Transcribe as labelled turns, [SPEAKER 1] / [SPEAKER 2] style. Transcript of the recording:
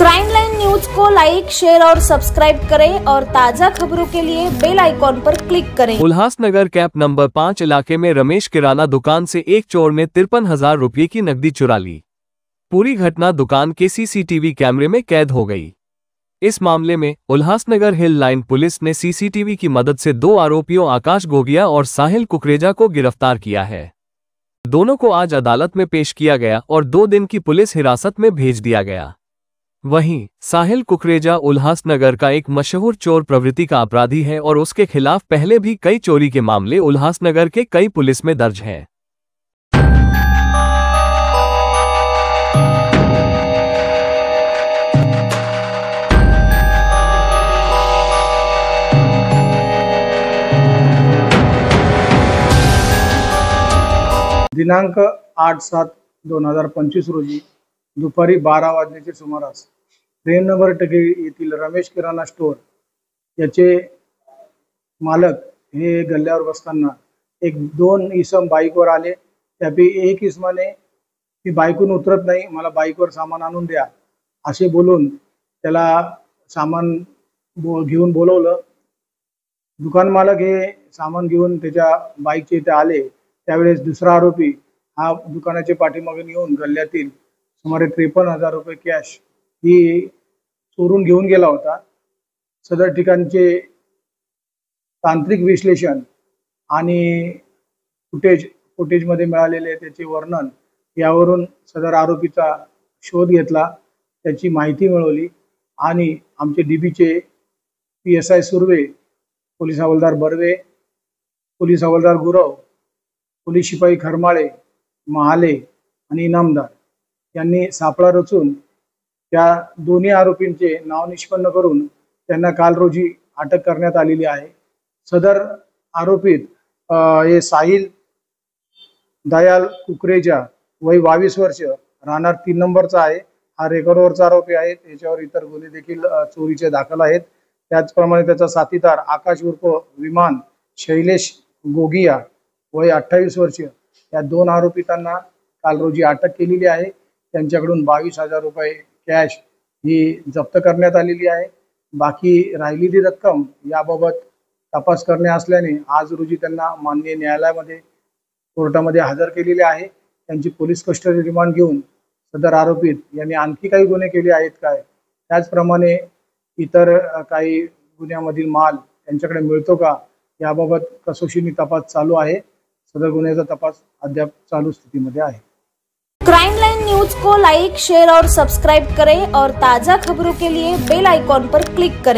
[SPEAKER 1] Crime line news को like, share और subscribe करें और ताज़ा खबरों के लिए बेल आइकॉन पर क्लिक करें।
[SPEAKER 2] उल्हासनगर कैंप नंबर 5 इलाके में रमेश किराना दुकान से एक चोर ने 53,000 रुपये की नकदी चुरा ली। पूरी घटना दुकान के सीसीटीवी कैमरे में कैद हो गई। इस मामले में उल्हासनगर हिल लाइन पुलिस ने सीसीटीवी की मदद से 2 आरोपियों आकाश गोगिया और साहिल कुकरेजा को गिरफ्तार किया है। दोनों को आज अदालत में पेश किया गया और 2 दिन की पुलिस हिरासत में भेज दिया गया। वहीं साहिल कुकरेजा उल्हासनगर का एक मशहूर चोर प्रवृत्ति का अपराधी है और उसके खिलाफ पहले भी कई चोरी के मामले उल्हासनगर के कई पुलिस में दर्ज हैं।
[SPEAKER 3] दिनांक 8/7/2025 रोजी दुपारी 12 वाजण्याच्या सुमारास प्रेमनगर टके येथील रमेश किराणा स्टोर याचे मालक हे गल्ल्यावर बसताना 2 इसम बाईकवर आले। त्यापैकी एक इसमाने मी बाईकून उतरत नाही, मला बाईकवर सामान आणून द्या असे बोलून त्याला सामान घेऊन बोलवलं। दुकान मालक हे सामान घेऊन त्याच्या बाईकच्या इथे आले। त्यावेळेस दुसरा आरोपी हा दुकानाच्या पाठीमागे येऊन गल्ल्यातील सुमारे 53,000 रुपये कॅश ही चोरून घेऊन गेला होता। सदर ठिकाणचे तांत्रिक विश्लेषण आणि फुटेजमध्ये मिळालेले त्याचे वर्णन यावरून सदर आरोपीचा शोध घेतला, त्याची माहिती मिळवली आणि आमचे डीबीचे PSI सुर्वे, पोलीस हवालदार बर्वे, पोलीस हवालदार गुरव, पोलीस शिपाई खरमाळे, महाले आणि इनामदार यांनी सापळा रचून त्या दोन्ही आरोपींचे नाव निष्पन्न करून त्यांना काल रोजी अटक करण्यात आलेली आहे। सदर आरोपीत हे साहिल दयाल कुकरेजा वय 22 वर्ष, राहणार 3 नंबरचा आहे। हा रेकॉर्डवरचा आरोपी आहे। त्याच्यावर इतर गुन्हे देखील चोरीचे दाखल आहेत। त्याचप्रमाणे त्याचा साथीदार आकाश उर्फ विमान शैलेश गोगिया वय 28 वर्ष, या 2 आरोपितांना काल रोजी अटक केलेली आहे। त्यांच्याकडून 22,000 रुपये कॅश ही जप्त करण्यात आलेली आहे। बाकी राहिलेली रक्कम याबाबत तपास करणे असल्याने आज रोजी त्यांना माननीय न्यायालयामध्ये कोर्टामध्ये हजर केलेले आहे। त्यांची पोलीस कस्टडी रिमांड घेऊन सदर आरोपीत यांनी आणखी काही गुन्हे केले आहेत काय, त्याचप्रमाणे इतर काही गुन्ह्यामधील माल त्यांच्याकडे मिळतो का याबाबत कसोशीने तपास चालू आहे। सदर गुन्ह्याचा तपास अद्याप चालू स्थितीमध्ये आहे।
[SPEAKER 1] क्राइम लाइन न्यूज को लाइक, शेयर और सब्सक्राइब करें और ताज़ा खबरों के लिए बेल आइकॉन पर क्लिक करें।